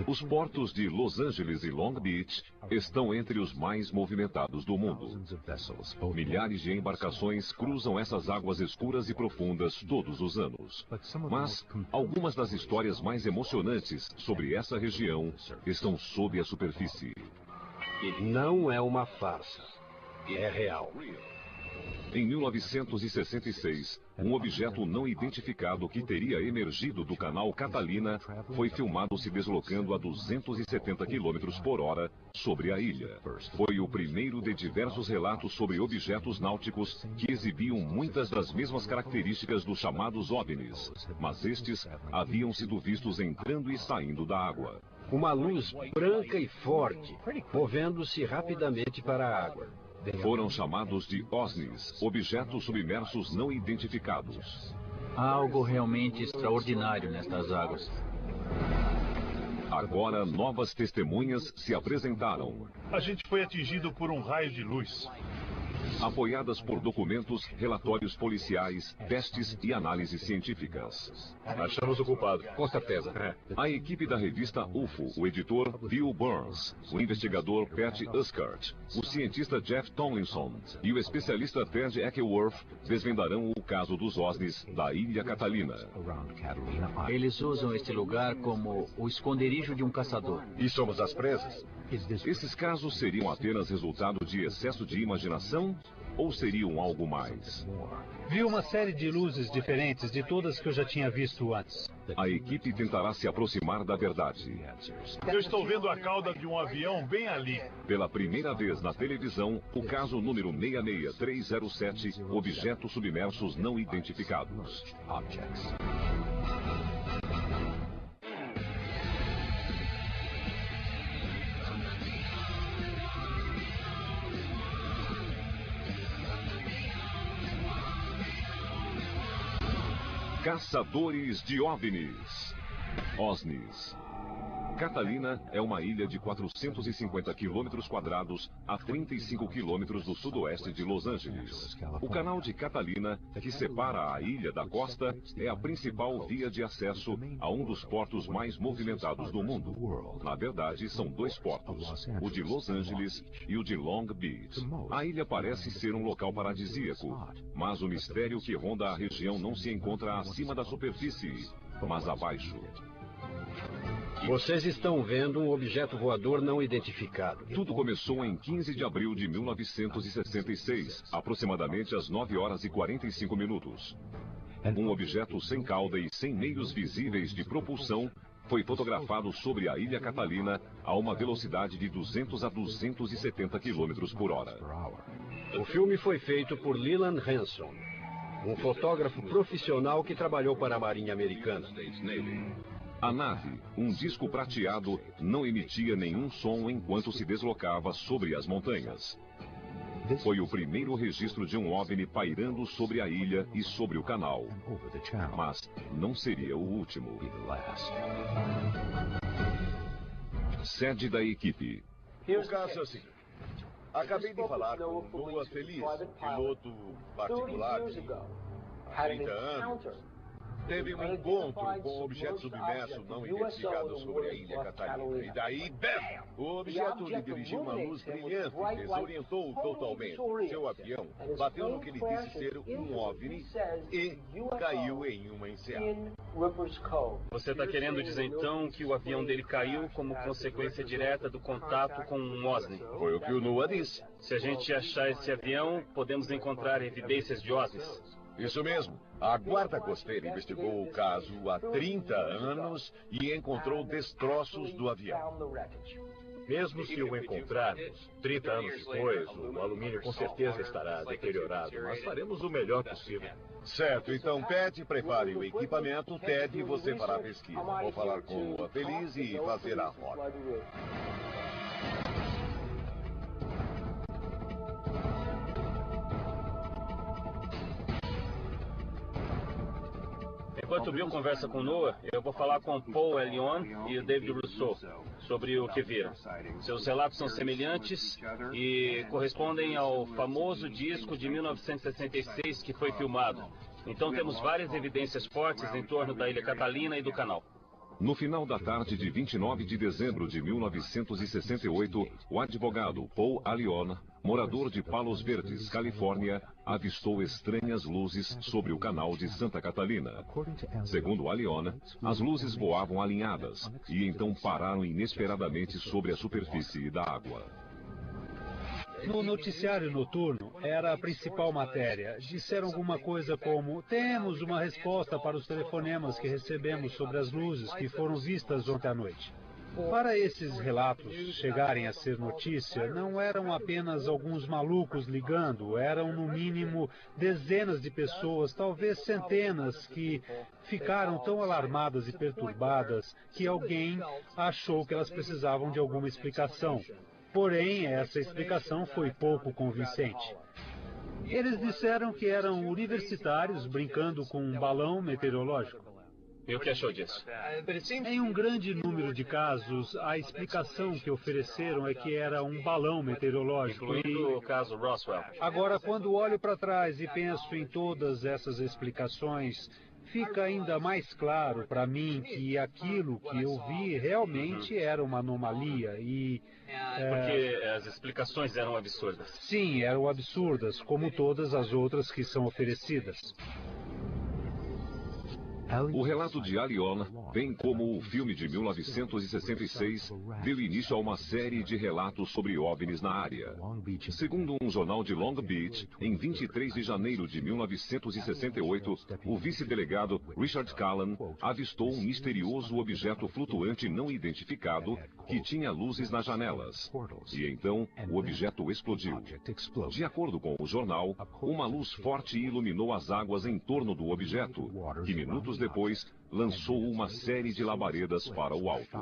Os portos de Los Angeles e Long Beach estão entre os mais movimentados do mundo. Milhares de embarcações cruzam essas águas escuras e profundas todos os anos. Mas algumas das histórias mais emocionantes sobre essa região estão sob a superfície. Não é uma farsa. É real. Em 1966, um objeto não identificado que teria emergido do canal Catalina foi filmado se deslocando a 270 km por hora sobre a ilha. Foi o primeiro de diversos relatos sobre objetos náuticos que exibiam muitas das mesmas características dos chamados OVNIs, mas estes haviam sido vistos entrando e saindo da água. Uma luz branca e forte, movendo-se rapidamente para a água. Foram chamados de OSNIs, objetos submersos não identificados. Há algo realmente extraordinário nestas águas. Agora, novas testemunhas se apresentaram. A gente foi atingido por um raio de luz. Apoiadas por documentos, relatórios policiais, testes e análises científicas. Achamos o culpado, com certeza. A equipe da revista UFO, o editor Bill Burns, o investigador Pat Uskart, o cientista Jeff Tomlinson e o especialista Ted Eckworth desvendarão o caso dos OSNIs da Ilha Catalina. Eles usam este lugar como o esconderijo de um caçador. E somos as presas? Esses casos seriam apenas resultado de excesso de imaginação ou seriam algo mais? Vi uma série de luzes diferentes de todas que eu já tinha visto antes. A equipe tentará se aproximar da verdade. Eu estou vendo a cauda de um avião bem ali. Pela primeira vez na televisão, o caso número 66307, objetos submersos não identificados. Caçadores de OVNIs. OSNIs. Catalina é uma ilha de 450 quilômetros quadrados a 35 quilômetros do sudoeste de Los Angeles. O canal de Catalina, que separa a ilha da costa, é a principal via de acesso a um dos portos mais movimentados do mundo. Na verdade, são dois portos, o de Los Angeles e o de Long Beach. A ilha parece ser um local paradisíaco, mas o mistério que ronda a região não se encontra acima da superfície, mas abaixo. Vocês estão vendo um objeto voador não identificado. Tudo começou em 15 de abril de 1966, aproximadamente às 9 horas e 45 minutos. Um objeto sem cauda e sem meios visíveis de propulsão foi fotografado sobre a Ilha Catalina a uma velocidade de 200 a 270 km por hora. O filme foi feito por Leland Hanson, um fotógrafo profissional que trabalhou para a Marinha Americana. A nave, um disco prateado, não emitia nenhum som enquanto se deslocava sobre as montanhas. Foi o primeiro registro de um OVNI pairando sobre a ilha e sobre o canal. Mas não seria o último. Sede da equipe. O caso é o seguinte. Acabei de falar com Noah Feliz, piloto particular há 30 anos. Teve um encontro com um objeto submerso não identificado sobre a Ilha Catalina. E daí, bam! O objeto lhe dirigiu uma luz brilhante, desorientou totalmente. Seu avião bateu no que ele disse ser um OVNI e caiu em uma enseada. Você está querendo dizer então que o avião dele caiu como consequência direta do contato com um OSNI? Foi o que o Noah disse. Se a gente achar esse avião, podemos encontrar evidências de OSNIs. Isso mesmo. A Guarda Costeira investigou o caso há 30 anos e encontrou destroços do avião. Mesmo se o encontrarmos 30 anos depois, o alumínio com certeza estará deteriorado, mas faremos o melhor possível. Certo, então Ted, prepare o equipamento. Ted, você fará a pesquisa. Vou falar com a Feliz e fazer a rota. Enquanto o Bill conversa com Noah, eu vou falar com Paul Elion e o David Rousseau sobre o que viram. Seus relatos são semelhantes e correspondem ao famoso disco de 1966 que foi filmado. Então temos várias evidências fortes em torno da Ilha Catalina e do canal. No final da tarde de 29 de dezembro de 1968, o advogado Paul Allione, morador de Palos Verdes, Califórnia, avistou estranhas luzes sobre o canal de Santa Catalina. Segundo Allione, as luzes voavam alinhadas e então pararam inesperadamente sobre a superfície da água. No noticiário noturno, era a principal matéria. Disseram alguma coisa como: temos uma resposta para os telefonemas que recebemos sobre as luzes que foram vistas ontem à noite. Para esses relatos chegarem a ser notícia, não eram apenas alguns malucos ligando, eram no mínimo dezenas de pessoas, talvez centenas, que ficaram tão alarmadas e perturbadas que alguém achou que elas precisavam de alguma explicação. Porém, essa explicação foi pouco convincente. Eles disseram que eram universitários brincando com um balão meteorológico. E o que achou disso? Em um grande número de casos, a explicação que ofereceram é que era um balão meteorológico. Incluindo o caso Roswell. Agora, quando olho para trás e penso em todas essas explicações, fica ainda mais claro para mim que aquilo que eu vi realmente era uma anomalia e... Porque as explicações eram absurdas. Sim, eram absurdas, como todas as outras que são oferecidas. O relato de Allione, bem como o filme de 1966, deu início a uma série de relatos sobre OVNIs na área. Segundo um jornal de Long Beach, em 23 de janeiro de 1968, o vice-delegado Richard Callan avistou um misterioso objeto flutuante não identificado que tinha luzes nas janelas. E então, o objeto explodiu. De acordo com o jornal, uma luz forte iluminou as águas em torno do objeto, que minutos depois lançou uma série de labaredas para o alto.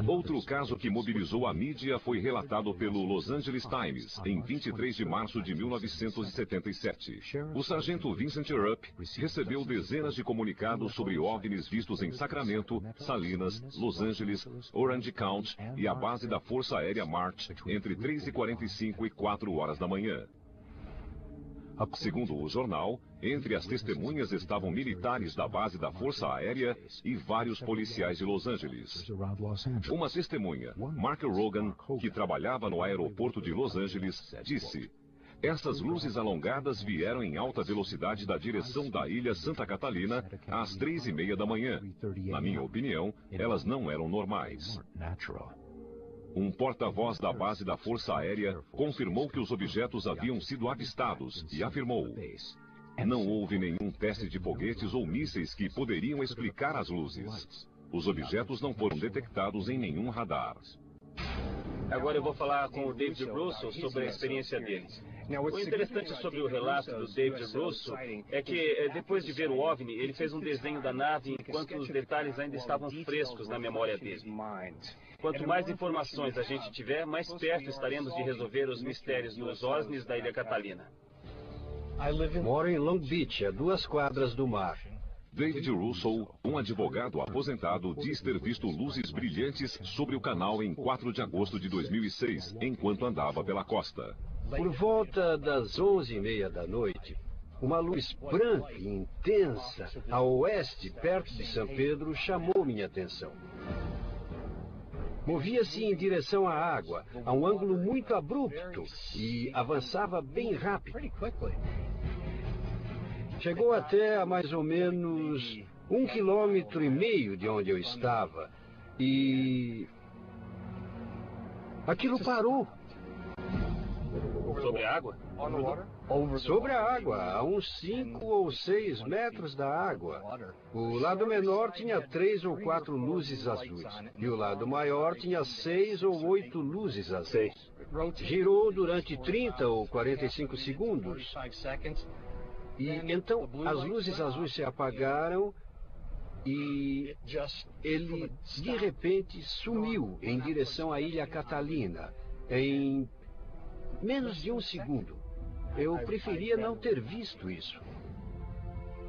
Outro caso que mobilizou a mídia foi relatado pelo Los Angeles Times em 23 de março de 1977. O sargento Vincent Rupp recebeu dezenas de comunicados sobre OVNIs vistos em Sacramento, Salinas, Los Angeles, Orange County e a base da Força Aérea March entre 3h45 e 4 horas da manhã. Segundo o jornal, entre as testemunhas estavam militares da base da Força Aérea e vários policiais de Los Angeles. Uma testemunha, Mark Rogan, que trabalhava no aeroporto de Los Angeles, disse: essas luzes alongadas vieram em alta velocidade da direção da ilha Santa Catalina às 3h30 da manhã. Na minha opinião, elas não eram normais. Um porta-voz da base da Força Aérea confirmou que os objetos haviam sido avistados e afirmou: não houve nenhum teste de foguetes ou mísseis que poderiam explicar as luzes. Os objetos não foram detectados em nenhum radar. Agora eu vou falar com o David Russo sobre a experiência dele. O interessante sobre o relato do David Russo é que, depois de ver o OVNI, ele fez um desenho da nave enquanto os detalhes ainda estavam frescos na memória dele. Quanto mais informações a gente tiver, mais perto estaremos de resolver os mistérios dos OVNIs da Ilha Catalina. Moro em Long Beach, a 2 quadras do mar. David Russo, um advogado aposentado, diz ter visto luzes brilhantes sobre o canal em 4 de agosto de 2006, enquanto andava pela costa. Por volta das 11h30 da noite, uma luz branca e intensa a oeste, perto de São Pedro, chamou minha atenção. Movia-se em direção à água, a um ângulo muito abrupto, e avançava bem rápido. Chegou até a mais ou menos 1,5 km de onde eu estava, e aquilo parou. Sobre a água? Sobre a água, a uns 5 ou 6 metros da água. O lado menor tinha 3 ou 4 luzes azuis, e o lado maior tinha 6 ou 8 luzes azuis. Girou durante 30 ou 45 segundos. E então as luzes azuis se apagaram e ele de repente sumiu em direção à Ilha Catalina em menos de 1 segundo. Eu preferia não ter visto isso.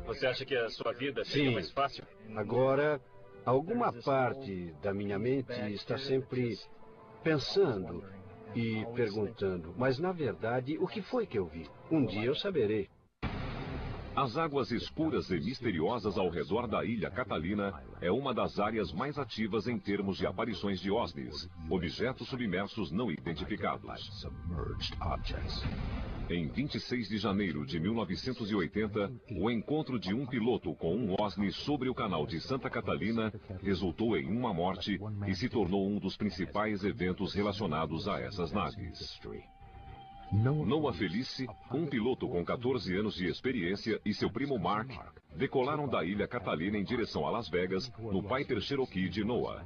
Você acha que a sua vida seria mais fácil? Agora, alguma parte da minha mente está sempre pensando e perguntando, mas na verdade, o que foi que eu vi? Um dia eu saberei. As águas escuras e misteriosas ao redor da ilha Catalina é uma das áreas mais ativas em termos de aparições de OSNIs, objetos submersos não identificados. Em 26 de janeiro de 1980, o encontro de um piloto com um OSNI sobre o canal de Santa Catalina resultou em uma morte e se tornou um dos principais eventos relacionados a essas naves. Noah Felice, um piloto com 14 anos de experiência, e seu primo Mark decolaram da ilha Catalina em direção a Las Vegas, no Piper Cherokee de Noah.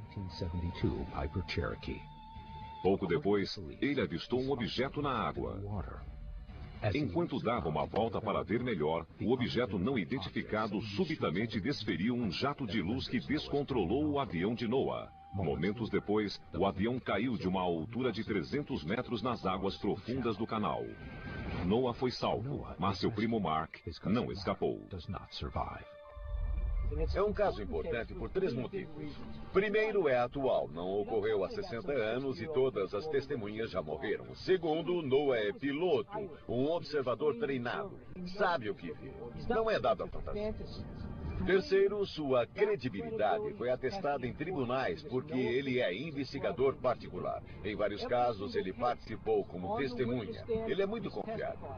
Pouco depois, ele avistou um objeto na água. Enquanto dava uma volta para ver melhor, o objeto não identificado subitamente desferiu um jato de luz que descontrolou o avião de Noah. Momentos depois, o avião caiu de uma altura de 300 metros nas águas profundas do canal. Noah foi salvo, mas seu primo Mark não escapou. É um caso importante por 3 motivos. Primeiro, é atual, não ocorreu há 60 anos e todas as testemunhas já morreram. Segundo, Noah é piloto, um observador treinado, sabe o que viu, não é dado a fantasia. Terceiro, sua credibilidade foi atestada em tribunais porque ele é investigador particular. Em vários casos, ele participou como testemunha. Ele é muito confiável.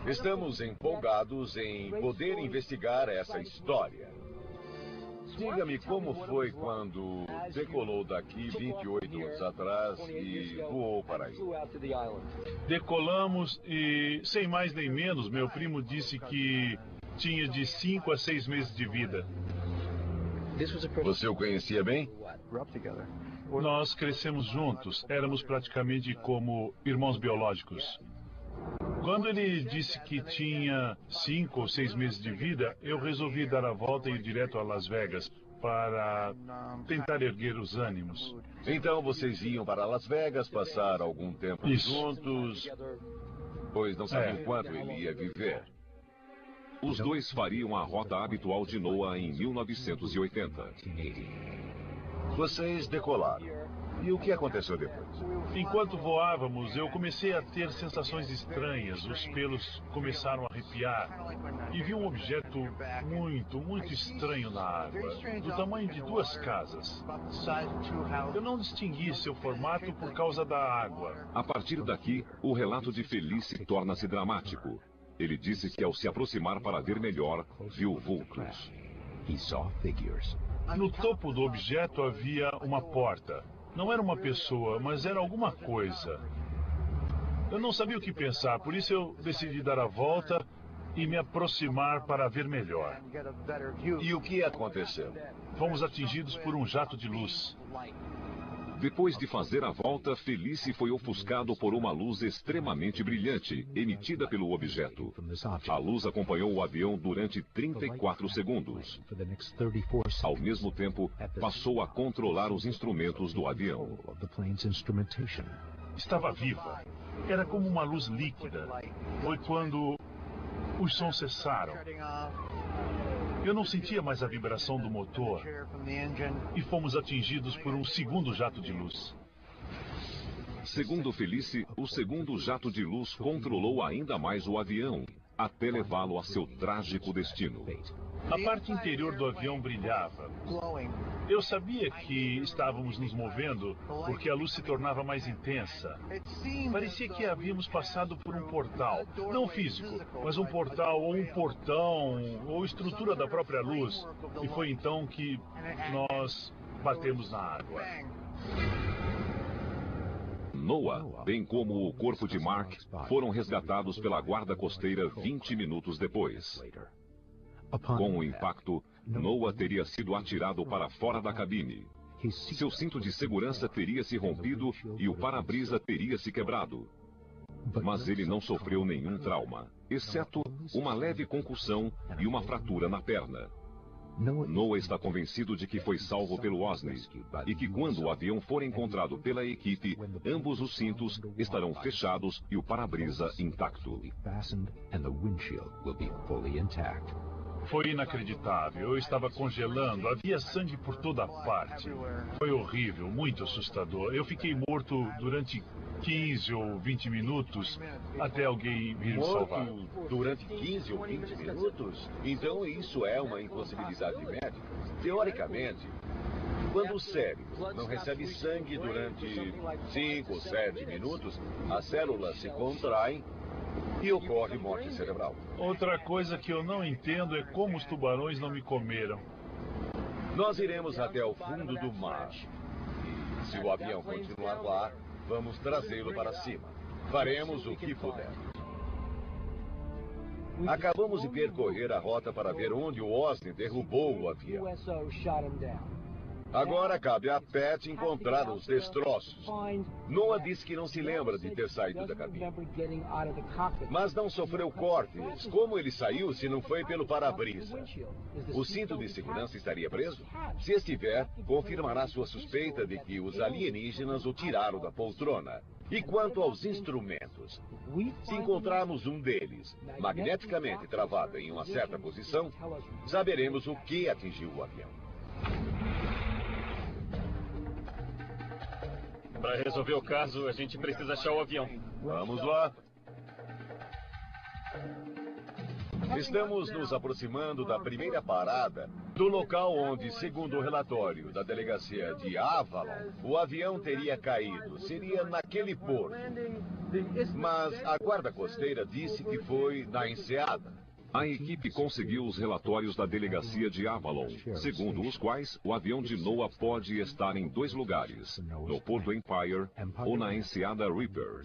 Estamos empolgados em poder investigar essa história. Diga-me como foi quando decolou daqui 28 anos atrás e voou para aí. Decolamos e, sem mais nem menos, meu primo disse que tinha de 5 a 6 meses de vida. Você o conhecia bem? Nós crescemos juntos, éramos praticamente como irmãos biológicos. Quando ele disse que tinha 5 ou 6 meses de vida, eu resolvi dar a volta e ir direto a Las Vegas para tentar erguer os ânimos. Então vocês iam para Las Vegas, passar algum tempo juntos, pois não sabiam quanto ele ia viver. Os dois fariam a rota habitual de Noah em 1980. Vocês decolaram. E o que aconteceu depois? Enquanto voávamos, eu comecei a ter sensações estranhas. Os pelos começaram a arrepiar. E vi um objeto muito estranho na água, do tamanho de 2 casas. Eu não distingui seu formato por causa da água. A partir daqui, o relato de Felice torna-se dramático. Ele disse que ao se aproximar para ver melhor, viu vultos. No topo do objeto havia uma porta. Não era uma pessoa, mas era alguma coisa. Eu não sabia o que pensar, por isso eu decidi dar a volta e me aproximar para ver melhor. E o que aconteceu? Fomos atingidos por um jato de luz. Depois de fazer a volta, Felice foi ofuscado por uma luz extremamente brilhante, emitida pelo objeto. A luz acompanhou o avião durante 34 segundos. Ao mesmo tempo, passou a controlar os instrumentos do avião. Estava viva. Era como uma luz líquida. Foi quando os sons cessaram. Eu não sentia mais a vibração do motor e fomos atingidos por um segundo jato de luz. Segundo Felice, o segundo jato de luz controlou ainda mais o avião, até levá-lo a seu trágico destino. A parte interior do avião brilhava. Eu sabia que estávamos nos movendo porque a luz se tornava mais intensa. Parecia que havíamos passado por um portal, não físico, mas um portal ou um portão ou estrutura da própria luz. E foi então que nós batemos na água. Noah, bem como o corpo de Mark, foram resgatados pela guarda costeira 20 minutos depois. Com o impacto, Noah teria sido atirado para fora da cabine. Seu cinto de segurança teria se rompido e o para-brisa teria se quebrado. Mas ele não sofreu nenhum trauma, exceto uma leve concussão e uma fratura na perna. Noah está convencido de que foi salvo pelo OSNI e que quando o avião for encontrado pela equipe, ambos os cintos estarão fechados e o para-brisa intacto. Foi inacreditável. Eu estava congelando, havia sangue por toda parte. Foi horrível, muito assustador. Eu fiquei morto durante 15 ou 20 minutos até alguém vir salvar. Morto durante 15 ou 20 minutos? Então isso é uma impossibilidade médica. Teoricamente, quando o cérebro não recebe sangue durante 5 ou 7 minutos, as células se contraem e ocorre morte cerebral. Outra coisa que eu não entendo é como os tubarões não me comeram. Nós iremos até o fundo do mar. E se o avião continuar lá, vamos trazê-lo para cima. Faremos o que puder. Acabamos de percorrer a rota para ver onde o Osni derrubou o avião. Agora cabe a Pat encontrar os destroços. Noah disse que não se lembra de ter saído da cabine. Mas não sofreu cortes. Como ele saiu se não foi pelo para-brisa? O cinto de segurança estaria preso? Se estiver, confirmará sua suspeita de que os alienígenas o tiraram da poltrona. E quanto aos instrumentos? Se encontrarmos um deles magneticamente travado em uma certa posição, saberemos o que atingiu o avião. Para resolver o caso, a gente precisa achar o avião. Vamos lá. Estamos nos aproximando da primeira parada do local onde, segundo o relatório da delegacia de Avalon, o avião teria caído. Seria naquele porto. Mas a guarda costeira disse que foi na enseada. A equipe conseguiu os relatórios da delegacia de Avalon, segundo os quais o avião de Noah pode estar em 2 lugares, no Porto Empire ou na enseada Reaper.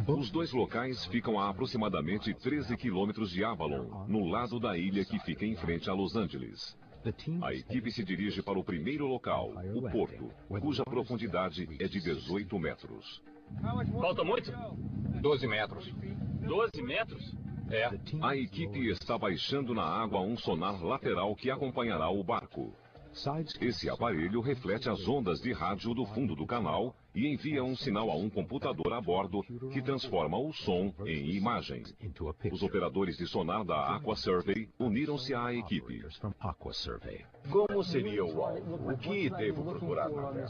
Os 2 locais ficam a aproximadamente 13 quilômetros de Avalon, no lado da ilha que fica em frente a Los Angeles. A equipe se dirige para o primeiro local, o porto, cuja profundidade é de 18 metros. Falta muito? 12 metros. 12 metros? É. A equipe está baixando na água um sonar lateral que acompanhará o barco. Esse aparelho reflete as ondas de rádio do fundo do canal e envia um sinal a um computador a bordo que transforma o som em imagem. Os operadores de sonar da Aqua Survey uniram-se à equipe. Como seria o alvo? O que devo procurar na tela?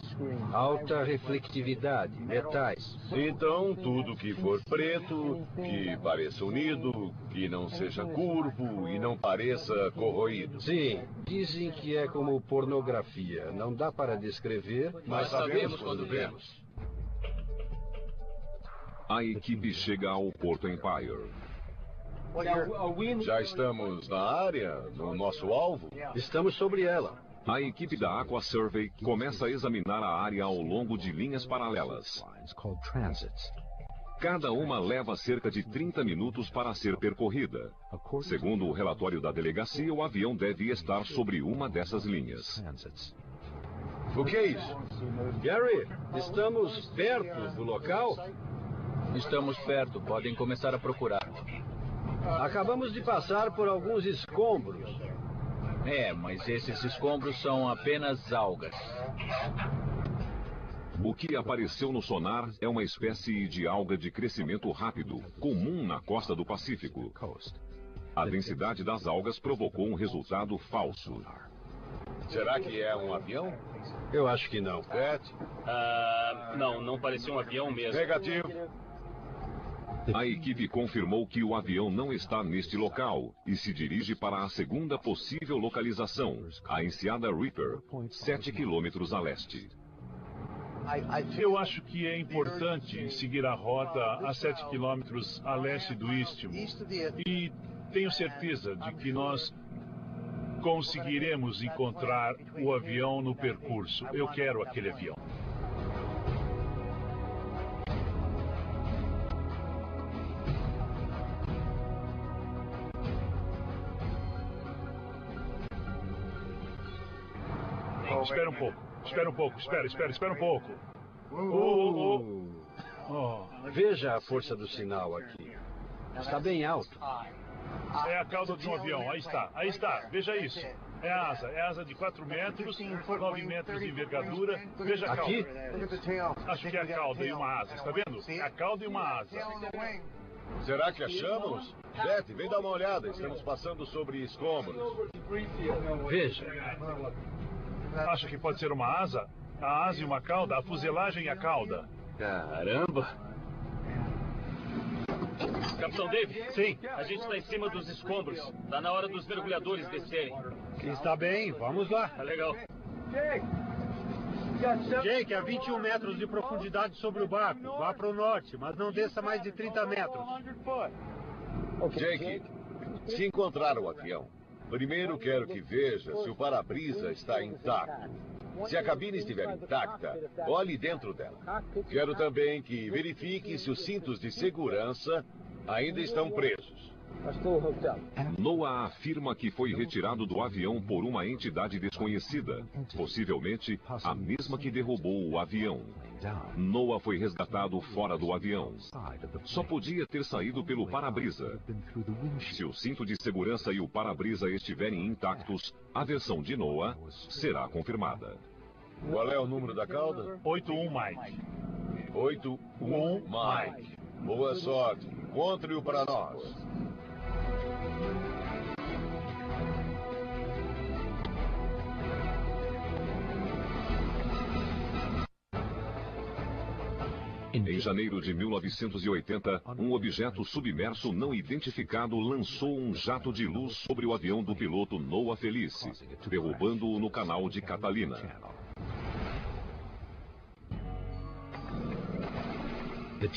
Alta reflectividade, metais. Então, tudo que for preto, que pareça unido, que não seja curvo e não pareça corroído. Sim, dizem que é como pornografia. Não dá para descrever, Mas sabemos quando vemos. A equipe chega ao Porto Empire. Já estamos na área, no nosso alvo? estamos sobre ela. A equipe da Aqua Survey começa a examinar a área ao longo de linhas paralelas. Cada uma leva cerca de 30 minutos para ser percorrida. Segundo o relatório da delegacia, o avião deve estar sobre uma dessas linhas. O que é isso? Gary, estamos perto do local? Estamos perto, podem começar a procurar. Acabamos de passar por alguns escombros. É, mas esses escombros são apenas algas. O que apareceu no sonar é uma espécie de alga de crescimento rápido, comum na costa do Pacífico. A densidade das algas provocou um resultado falso. Será que é um avião? Eu acho que não. Pat? Não parecia um avião mesmo. Negativo. A equipe confirmou que o avião não está neste local e se dirige para a segunda possível localização, a enseada Reaper, 7 quilômetros a leste. Eu acho que é importante seguir a rota a 7 quilômetros a leste do istmo. E tenho certeza de que nós conseguiremos encontrar o avião no percurso. Eu quero aquele avião. Espera um pouco, espera um pouco. Veja a força do sinal aqui. Está bem alto. É a cauda de um avião, aí está, veja isso. É a asa de 4 metros, 9 metros de envergadura. Veja a cauda. Aqui? Acho que é a cauda e uma asa, está vendo? É a cauda e uma asa. Será que achamos? Beth, vem dar uma olhada. Estamos passando sobre escombros. Veja. Acha que pode ser uma asa? A asa e uma cauda, a fuselagem e a cauda. Caramba! Capitão Dave? Sim. A gente está em cima dos escombros. Tá na hora dos mergulhadores descerem. Está bem, vamos lá. Tá legal. Jake, a 21 metros de profundidade sobre o barco. Vá para o norte, mas não desça mais de 30 metros. Jake, se encontrar o avião, primeiro quero que veja se o para-brisa está intacto. Se a cabine estiver intacta, olhe dentro dela. Quero também que verifique se os cintos de segurança ainda estão presos. NOAA afirma que foi retirado do avião por uma entidade desconhecida, possivelmente a mesma que derrubou o avião. NOAA foi resgatado fora do avião. Só podia ter saído pelo para-brisa. Se o cinto de segurança e o para-brisa estiverem intactos, a versão de NOAA será confirmada. Qual é o número da cauda? 81 Mike. 81 Mike. Boa sorte. Encontre-o para nós. Em janeiro de 1980, um objeto submerso não identificado lançou um jato de luz sobre o avião do piloto Noah Felice, derrubando-o no canal de Catalina.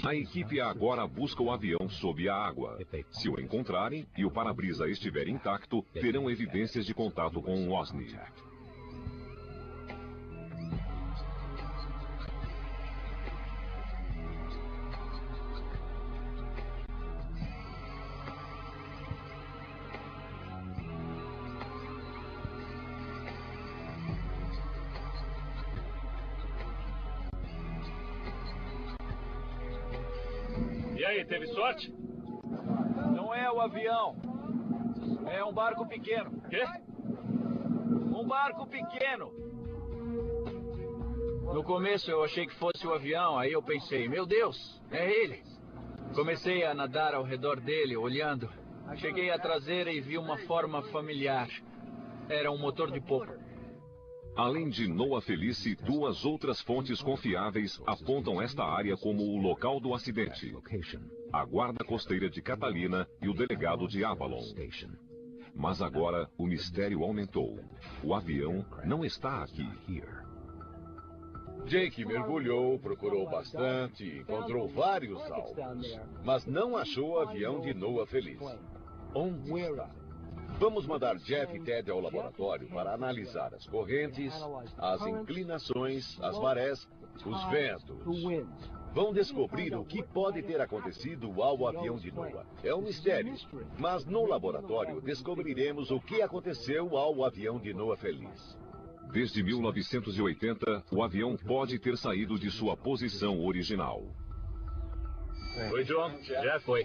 A equipe agora busca o avião sob a água. Se o encontrarem e o para-brisa estiver intacto, terão evidências de contato com o OSNI. E aí, teve sorte? Não é o avião. É um barco pequeno. Quê? Um barco pequeno. No começo eu achei que fosse o avião, aí eu pensei, meu Deus, é ele. Comecei a nadar ao redor dele, olhando. Cheguei à traseira e vi uma forma familiar. Era um motor de popa. Além de Noah Felice, duas outras fontes confiáveis apontam esta área como o local do acidente: a guarda costeira de Catalina e o delegado de Avalon. Mas agora o mistério aumentou. O avião não está aqui. Jake mergulhou, procurou bastante, encontrou vários alvos, mas não achou o avião de Noah Felice. Onde está? Vamos mandar Jeff e Ted ao laboratório para analisar as correntes, as inclinações, as marés, os ventos. Vão descobrir o que pode ter acontecido ao avião de Noah. É um mistério, mas no laboratório descobriremos o que aconteceu ao avião de Noah Felice. Desde 1980, o avião pode ter saído de sua posição original. Oi, John. Jeff. Oi.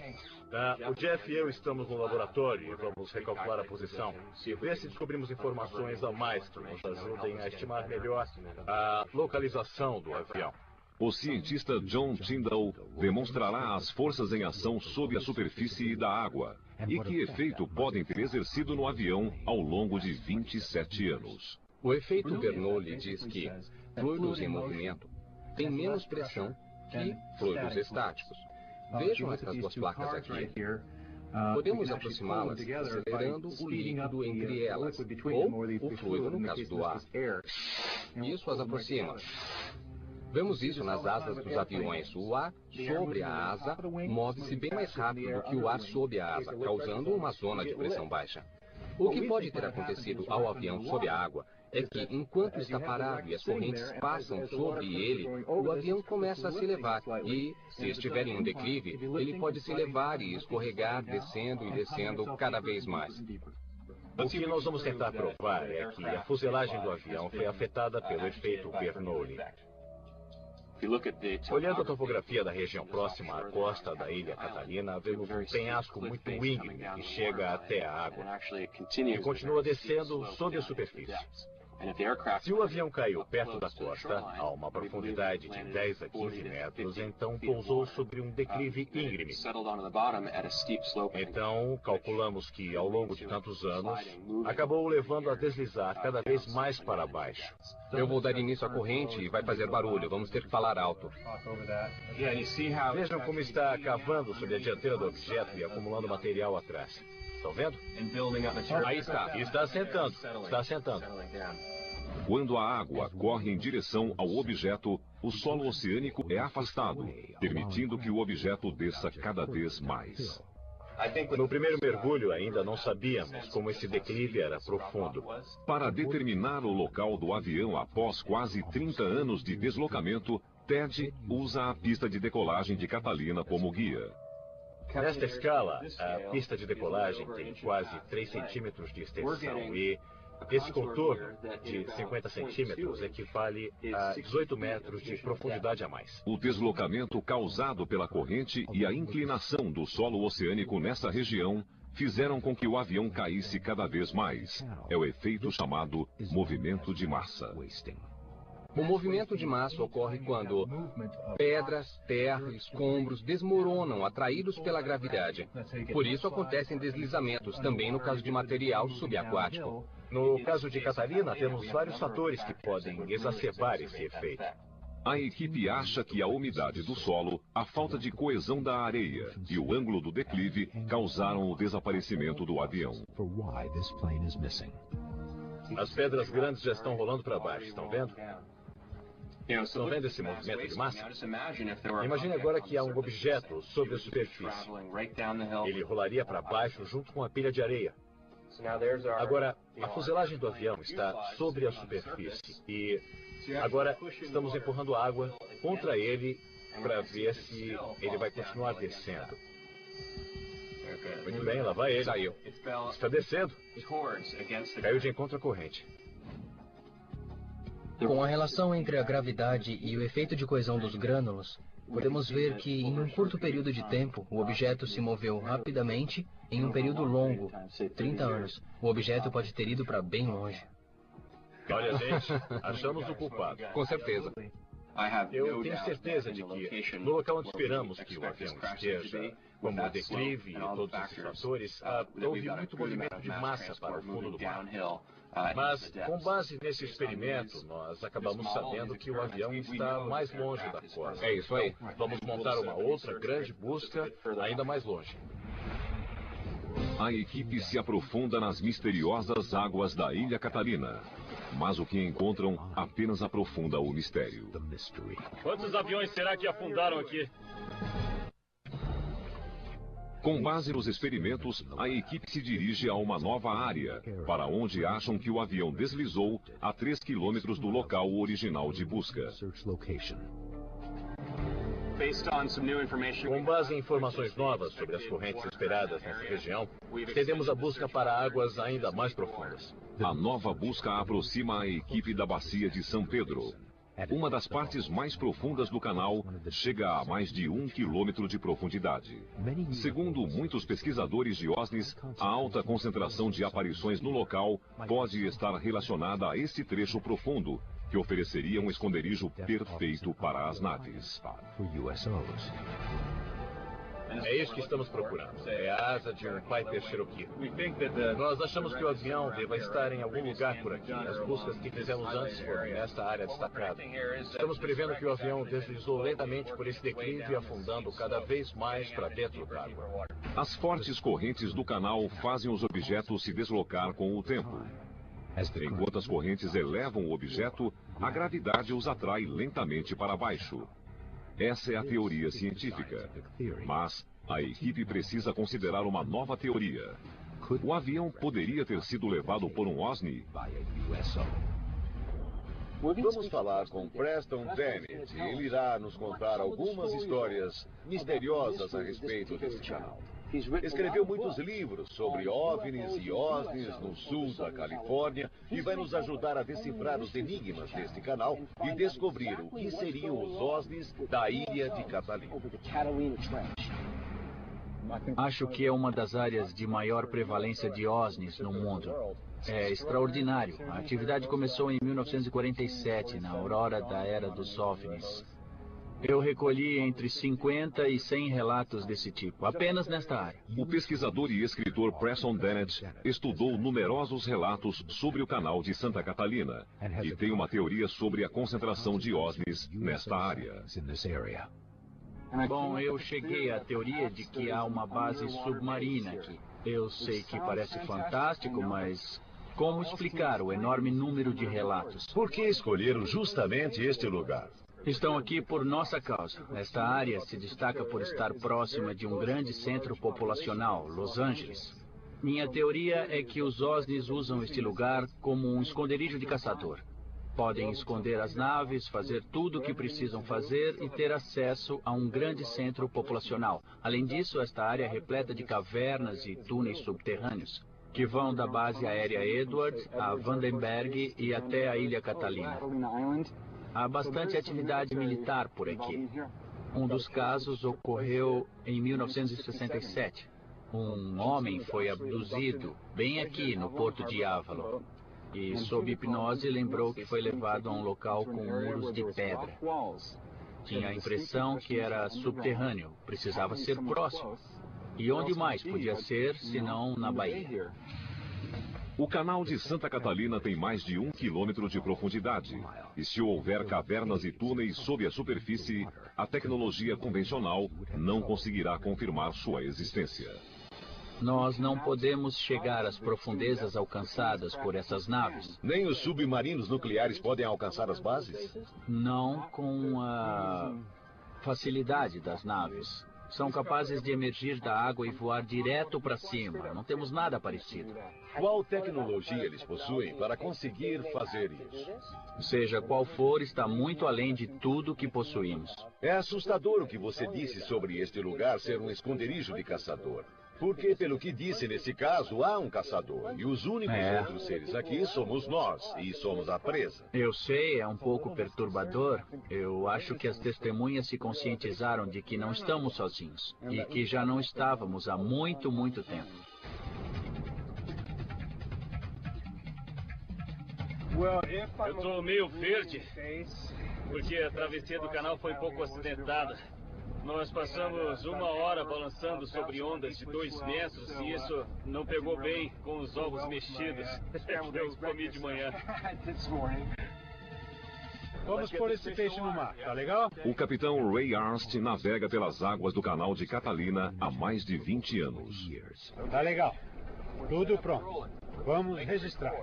O Jeff e eu estamos no laboratório e vamos recalcular a posição e ver se descobrimos informações a mais que nos ajudem a estimar melhor a localização do avião. O cientista John Tyndall demonstrará as forças em ação sob a superfície da água e que efeito podem ter exercido no avião ao longo de 27 anos. O efeito Bernoulli diz que fluidos em movimento têm menos pressão que fluidos estáticos. Vejam essas duas placas aqui. Podemos aproximá-las acelerando o líquido entre elas, ou o fluido no caso do ar. Isso as aproxima. Vemos isso nas asas dos aviões. O ar sobre a asa move-se bem mais rápido do que o ar sob a asa, causando uma zona de pressão baixa. O que pode ter acontecido ao avião sob a água é que, enquanto está parado e as correntes passam sobre ele, o avião começa a se elevar e, se estiver em um declive, ele pode se elevar e escorregar, descendo e descendo cada vez mais. O que nós vamos tentar provar é que a fuselagem do avião foi afetada pelo efeito Bernoulli. Olhando a topografia da região próxima à costa da ilha Catalina, vemos um penhasco muito íngreme que chega até a água e continua descendo sob a superfície. Se o avião caiu perto da costa, a uma profundidade de 10 a 15 metros, então pousou sobre um declive íngreme. Então, calculamos que, ao longo de tantos anos, acabou o levando a deslizar cada vez mais para baixo. Eu vou dar início à corrente e vai fazer barulho. Vamos ter que falar alto. Vejam como está cavando sobre a dianteira do objeto e acumulando material atrás. Estão vendo? Aí está. Está assentando. Está assentando. Quando a água corre em direção ao objeto, o solo oceânico é afastado, permitindo que o objeto desça cada vez mais. No primeiro mergulho ainda não sabíamos como esse declive era profundo. Para determinar o local do avião após quase 30 anos de deslocamento, Ted usa a pista de decolagem de Catalina como guia. Nesta escala, a pista de decolagem tem quase 3 centímetros de extensão e esse contorno de 50 centímetros equivale a 18 metros de profundidade a mais. O deslocamento causado pela corrente e a inclinação do solo oceânico nessa região fizeram com que o avião caísse cada vez mais. É o efeito chamado movimento de massa. O movimento de massa ocorre quando pedras, terra, escombros desmoronam atraídos pela gravidade. Por isso acontecem deslizamentos, também no caso de material subaquático. No caso de Catalina, temos vários fatores que podem exacerbar esse efeito. A equipe acha que a umidade do solo, a falta de coesão da areia e o ângulo do declive causaram o desaparecimento do avião. As pedras grandes já estão rolando para baixo, estão vendo? Estão vendo esse movimento de massa? Imagine agora que há um objeto sobre a superfície. Ele rolaria para baixo junto com a pilha de areia. Agora, a fuselagem do avião está sobre a superfície e agora estamos empurrando água contra ele para ver se ele vai continuar descendo. Muito bem, lá vai ele. Saiu. Está descendo. Caiu de encontro à corrente. Com a relação entre a gravidade e o efeito de coesão dos grânulos, podemos ver que em um curto período de tempo, o objeto se moveu rapidamente. Em um período longo, 30 anos, o objeto pode ter ido para bem longe. Olha, gente, achamos o culpado. Com certeza. Eu tenho certeza de que, no local onde esperamos que o avião esteja, como o declive e todos esses fatores, houve muito movimento de massa para o fundo do mar. Mas, com base nesse experimento, nós acabamos sabendo que o avião está mais longe da costa. É isso aí. Vamos montar uma outra grande busca ainda mais longe. A equipe se aprofunda nas misteriosas águas da Ilha Catalina. Mas o que encontram apenas aprofunda o mistério. Quantos aviões será que afundaram aqui? Com base nos experimentos, a equipe se dirige a uma nova área, para onde acham que o avião deslizou a 3 quilômetros do local original de busca. Com base em informações novas sobre as correntes esperadas nessa região, estendemos a busca para águas ainda mais profundas. A nova busca aproxima a equipe da bacia de São Pedro. Uma das partes mais profundas do canal chega a mais de 1 quilômetro de profundidade. Segundo muitos pesquisadores de OSNIs, a alta concentração de aparições no local pode estar relacionada a esse trecho profundo, que ofereceria um esconderijo perfeito para as naves. É isso que estamos procurando. É a asa de um Piper Cherokee. Nós achamos que o avião deva estar em algum lugar por aqui. As buscas que fizemos antes foram nesta área destacada. Estamos prevendo que o avião deslizou lentamente por esse declive, afundando cada vez mais para dentro d'água. As fortes correntes do canal fazem os objetos se deslocar com o tempo. Enquanto as correntes elevam o objeto, a gravidade os atrai lentamente para baixo. Essa é a teoria científica. Mas a equipe precisa considerar uma nova teoria. O avião poderia ter sido levado por um OSNI? Vamos falar com Preston Bennett. Ele irá nos contar algumas histórias misteriosas a respeito desse canal. Escreveu muitos livros sobre OVNIs e OSNIs no sul da Califórnia e vai nos ajudar a decifrar os enigmas deste canal e descobrir o que seriam os OSNIs da ilha de Catalina. Acho que é uma das áreas de maior prevalência de OSNIs no mundo. É extraordinário. A atividade começou em 1947, na aurora da era dos OVNIs. Eu recolhi entre 50 e 100 relatos desse tipo, apenas nesta área. O pesquisador e escritor Preston Dennett estudou numerosos relatos sobre o canal de Santa Catalina e tem uma teoria sobre a concentração de OSNIs nesta área. Bom, eu cheguei à teoria de que há uma base submarina aqui. Eu sei que parece fantástico, mas como explicar o enorme número de relatos? Por que escolheram justamente este lugar? Estão aqui por nossa causa. Esta área se destaca por estar próxima de um grande centro populacional, Los Angeles. Minha teoria é que os OSNIs usam este lugar como um esconderijo de caçador. Podem esconder as naves, fazer tudo o que precisam fazer e ter acesso a um grande centro populacional. Além disso, esta área é repleta de cavernas e túneis subterrâneos, que vão da base aérea Edward a Vandenberg e até a Ilha Catalina. Há bastante atividade militar por aqui. Um dos casos ocorreu em 1967. Um homem foi abduzido bem aqui no porto de Avalon. E, sob hipnose, lembrou que foi levado a um local com muros de pedra. Tinha a impressão que era subterrâneo, precisava ser próximo. E onde mais podia ser, senão na Bahia? O canal de Santa Catalina tem mais de 1 quilômetro de profundidade. E se houver cavernas e túneis sob a superfície, a tecnologia convencional não conseguirá confirmar sua existência. Nós não podemos chegar às profundezas alcançadas por essas naves. Nem os submarinos nucleares podem alcançar as bases? Não com a facilidade das naves. São capazes de emergir da água e voar direto para cima. Não temos nada parecido. Qual tecnologia eles possuem para conseguir fazer isso? Seja qual for, está muito além de tudo que possuímos. É assustador o que você disse sobre este lugar ser um esconderijo de caçador. Porque, pelo que disse nesse caso, há um caçador. E os únicos outros seres aqui somos nós. E somos a presa. Eu sei, é um pouco perturbador. Eu acho que as testemunhas se conscientizaram de que não estamos sozinhos. E que já não estávamos há muito, muito tempo. Eu estou meio verde, porque a travessia do canal foi um pouco acidentada. Nós passamos 1 hora balançando sobre ondas de 2 metros e isso não pegou bem com os ovos mexidos que eu comi de manhã. Vamos pôr esse peixe no mar, tá legal? O capitão Ray Arst navega pelas águas do canal de Catalina há mais de 20 anos. Tá legal. Tudo pronto. Vamos registrar.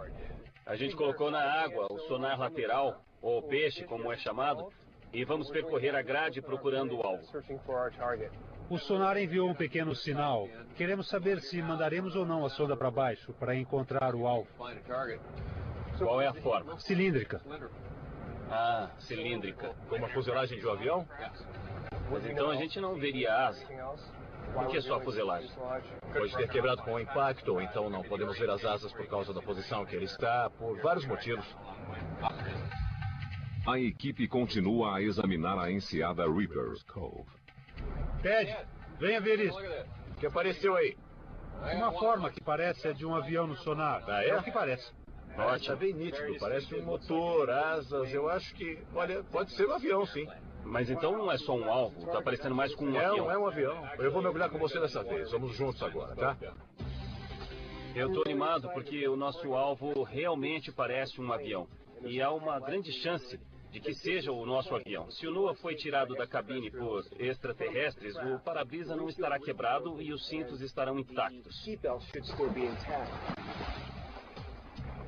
A gente colocou na água o sonar lateral, ou peixe, como é chamado, e vamos percorrer a grade procurando o alvo. O sonar enviou um pequeno sinal. Queremos saber se mandaremos ou não a sonda para baixo para encontrar o alvo. Qual é a forma? Cilíndrica. Ah, cilíndrica. Como a fuselagem de um avião? Mas então a gente não veria asa. Por que só a fuselagem? Pode ter quebrado com o impacto, ou então não podemos ver as asas por causa da posição que ele está, por vários motivos. A equipe continua a examinar a enseada Reaper. Ted, venha ver isso. O que apareceu aí? Uma forma que parece a de um avião no sonar. Ah, é? É o que parece. Está bem nítido, parece um motor, asas, eu acho que, olha, pode ser um avião, sim. Mas então não é só um alvo, está parecendo mais com um avião. É um avião. Eu vou mergulhar com você dessa vez, vamos juntos agora, tá? Eu estou animado porque o nosso alvo realmente parece um avião. E há uma grande chance de que seja o nosso avião. Se o NOAA foi tirado da cabine por extraterrestres, o para-brisa não estará quebrado e os cintos estarão intactos.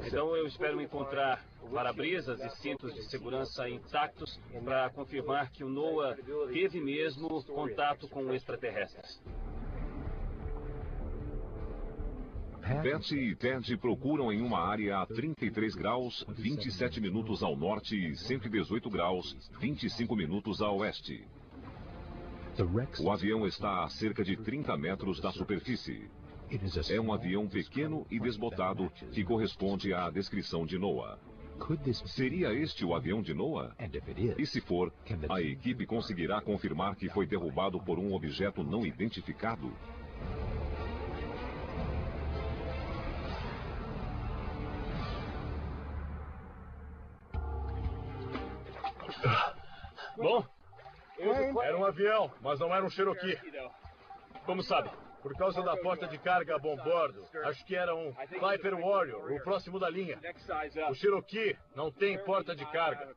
Então eu espero encontrar para-brisas e cintos de segurança intactos para confirmar que o NOAA teve mesmo contato com extraterrestres. Betsy e Ted procuram em uma área a 33 graus, 27 minutos ao norte e 118 graus, 25 minutos a oeste. O avião está a cerca de 30 metros da superfície. É um avião pequeno e desbotado que corresponde à descrição de NOAA. Seria este o avião de NOAA? E se for, a equipe conseguirá confirmar que foi derrubado por um objeto não identificado? Bom, era um avião, mas não era um Cherokee. Como sabe? Por causa da porta de carga a bombordo, acho que era um Viper Warrior, o próximo da linha. O Cherokee não tem porta de carga.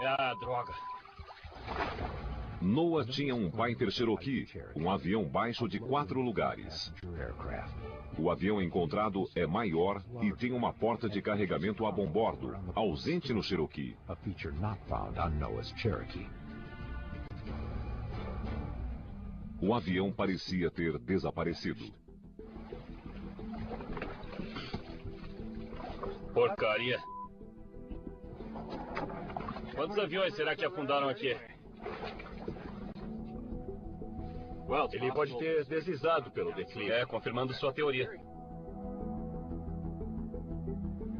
Ah, droga. Noah tinha um Piper Cherokee, um avião baixo de 4 lugares. O avião encontrado é maior e tem uma porta de carregamento a bombordo, ausente no Cherokee. O avião parecia ter desaparecido. Porcaria. Quantos aviões será que afundaram aqui? Ele pode ter deslizado pelo declive. Confirmando sua teoria.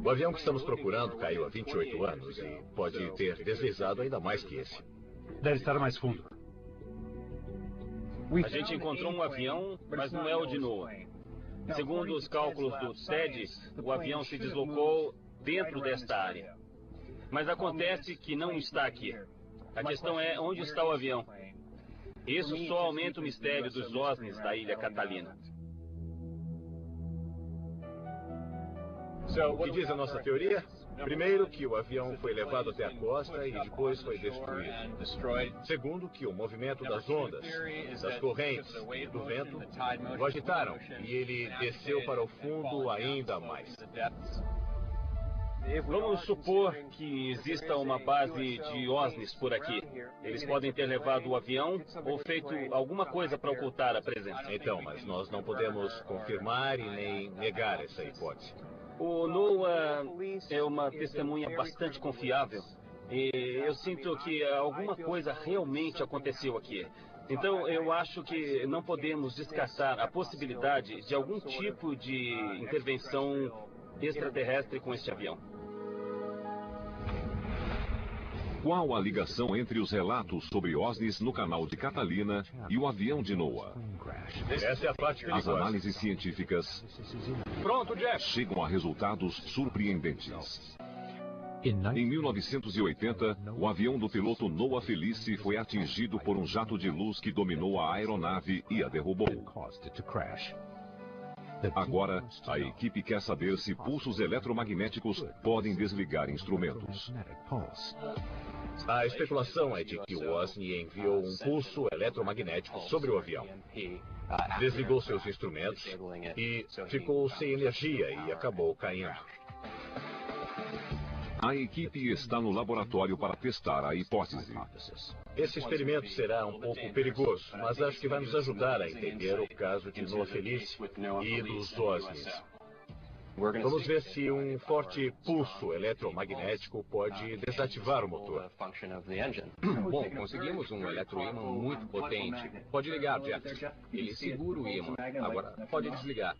O avião que estamos procurando caiu há 28 anos e pode ter deslizado ainda mais que esse. Deve estar mais fundo. A gente encontrou um avião, mas não é o de Noah. Segundo os cálculos do TED, o avião se deslocou dentro desta área. Mas acontece que não está aqui. A questão é onde está o avião. Isso só aumenta o mistério dos OSNIs da Ilha Catalina. O que diz a nossa teoria? Primeiro, que o avião foi levado até a costa e depois foi destruído. Segundo, que o movimento das ondas, das correntes e do vento o agitaram e ele desceu para o fundo ainda mais. Vamos supor que exista uma base de OSNIs por aqui. Eles podem ter levado o avião ou feito alguma coisa para ocultar a presença. Então, mas nós não podemos confirmar e nem negar essa hipótese. O Noah é uma testemunha bastante confiável. E eu sinto que alguma coisa realmente aconteceu aqui. Então, eu acho que não podemos descartar a possibilidade de algum tipo de intervenção extraterrestre com este avião. Qual a ligação entre os relatos sobre OSNIs no canal de Catalina e o avião de Noah? Essa é a parte perigosa. As análises científicas chegam a resultados surpreendentes. Em 1980, o avião do piloto Noah Felice foi atingido por um jato de luz que dominou a aeronave e a derrubou. Agora, a equipe quer saber se pulsos eletromagnéticos podem desligar instrumentos. A especulação é de que o OSNI enviou um pulso eletromagnético sobre o avião. Desligou seus instrumentos e ficou sem energia e acabou caindo. A equipe está no laboratório para testar a hipótese. Esse experimento será um pouco perigoso, mas acho que vai nos ajudar a entender o caso de Noah Felice e dos OSNIs. Vamos ver se um forte pulso eletromagnético pode desativar o motor. Bom, conseguimos um eletroímã muito potente. Pode ligar, Jeff. Ele segura o ímã. Agora pode desligar.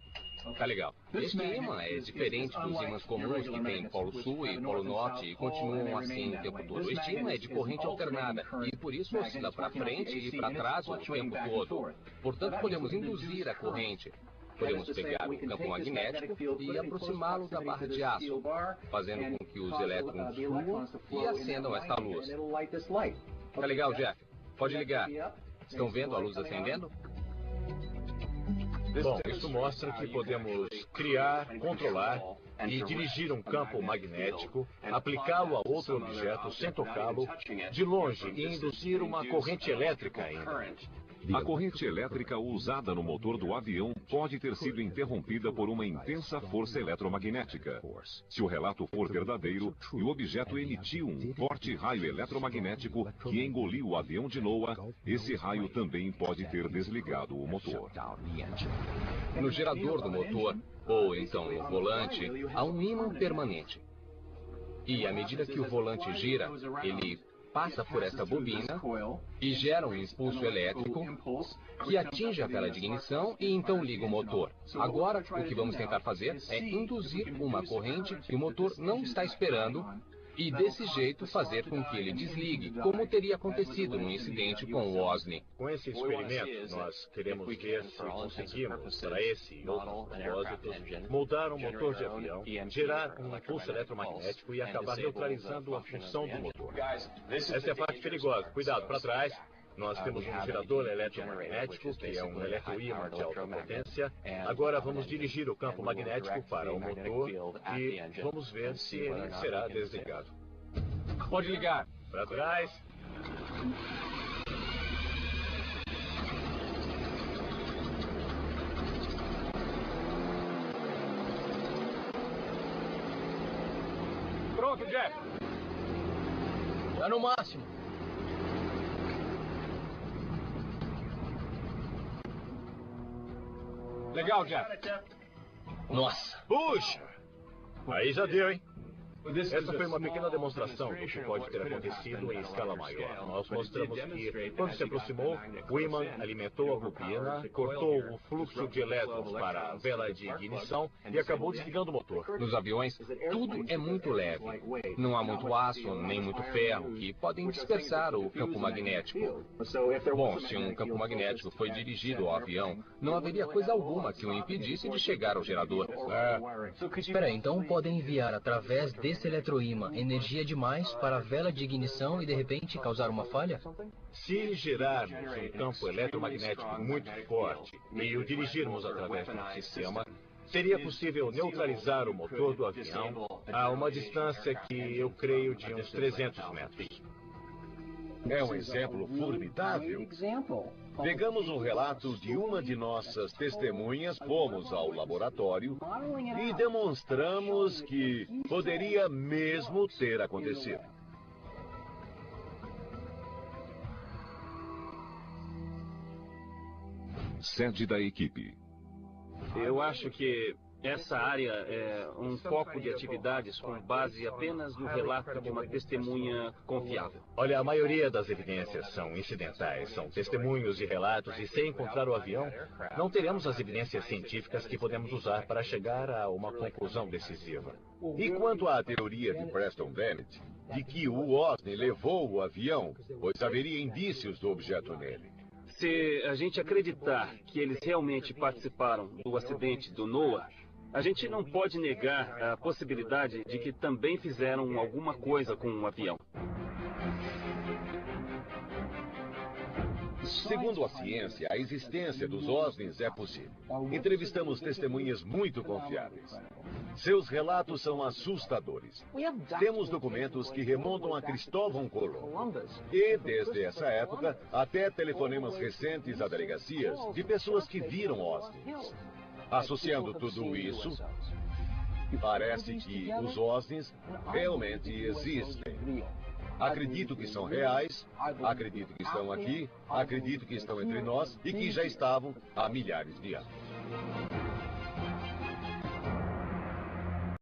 Tá legal. Este ímã é diferente dos ímãs comuns que tem polo sul e polo norte e continuam assim o tempo todo. Este ímã é de corrente alternada e por isso oscila para frente e para trás o tempo todo. Portanto, podemos induzir a corrente. Podemos pegar o campo magnético e aproximá-lo da barra de aço, fazendo com que os elétrons fluam e acendam esta luz. Tá legal, Jeff? Pode ligar. Estão vendo a luz acendendo? Bom, isso mostra que podemos criar, controlar e dirigir um campo magnético, aplicá-lo a outro objeto sem tocá-lo, de longe e induzir uma corrente elétrica ainda. A corrente elétrica usada no motor do avião pode ter sido interrompida por uma intensa força eletromagnética. Se o relato for verdadeiro e o objeto emitiu um forte raio eletromagnético que engoliu o avião de Noah, esse raio também pode ter desligado o motor. No gerador do motor, ou então no volante, há um ímã permanente. E à medida que o volante gira, ele passa por esta bobina e gera um impulso elétrico que atinge aquela de ignição e então liga o motor. Agora, o que vamos tentar fazer é induzir uma corrente que o motor não está esperando e desse jeito fazer com que ele desligue, como teria acontecido no incidente com o Osni. Com esse experimento, nós queremos ver se conseguimos, para esse e outros propósitos, moldar um motor de avião, gerar um impulso eletromagnético e acabar neutralizando a função do motor. Essa é a parte perigosa. Cuidado, para trás. Nós temos um gerador eletromagnético, que é um eletroímã de alta potência. Agora vamos dirigir o campo magnético para o motor e vamos ver se ele será desligado. Pode ligar. Para trás. Pronto, Jeff. Tá no máximo. Legal, Jeff. Nossa. Puxa! Aí já deu, hein? Essa foi uma pequena demonstração do que pode ter acontecido em escala maior. Nós mostramos que, quando se aproximou, o ímã alimentou a bobina, cortou o fluxo de elétrons para a vela de ignição e acabou desligando o motor. Nos aviões, tudo é muito leve. Não há muito aço, nem muito ferro, que podem dispersar o campo magnético. Bom, se um campo magnético foi dirigido ao avião, não haveria coisa alguma que o impedisse de chegar ao gerador. Espera aí, então podem enviar através desse eletroímã energia demais para a vela de ignição e de repente causar uma falha? Se gerarmos um campo eletromagnético muito forte e o dirigirmos através do sistema, seria possível neutralizar o motor do avião a uma distância que eu creio de uns 300 metros. É um exemplo formidável. Pegamos um relato de uma de nossas testemunhas, fomos ao laboratório e demonstramos que poderia mesmo ter acontecido. Sede da equipe. Eu acho que essa área é um foco de atividades com base apenas no relato de uma testemunha confiável. Olha, a maioria das evidências são incidentais, são testemunhos e relatos, e sem encontrar o avião, não teremos as evidências científicas que podemos usar para chegar a uma conclusão decisiva. E quanto à teoria de Preston Bennett, de que o Osni levou o avião, pois haveria indícios do objeto nele? Se a gente acreditar que eles realmente participaram do acidente do Noah, a gente não pode negar a possibilidade de que também fizeram alguma coisa com o avião. Segundo a ciência, a existência dos OSNIs é possível. Entrevistamos testemunhas muito confiáveis. Seus relatos são assustadores. Temos documentos que remontam a Cristóvão Colombo. E, desde essa época, até telefonemas recentes a delegacias de pessoas que viram OSNIs. Associando tudo isso, parece que os OSNIs realmente existem. Acredito que são reais, acredito que estão aqui, acredito que estão entre nós e que já estavam há milhares de anos.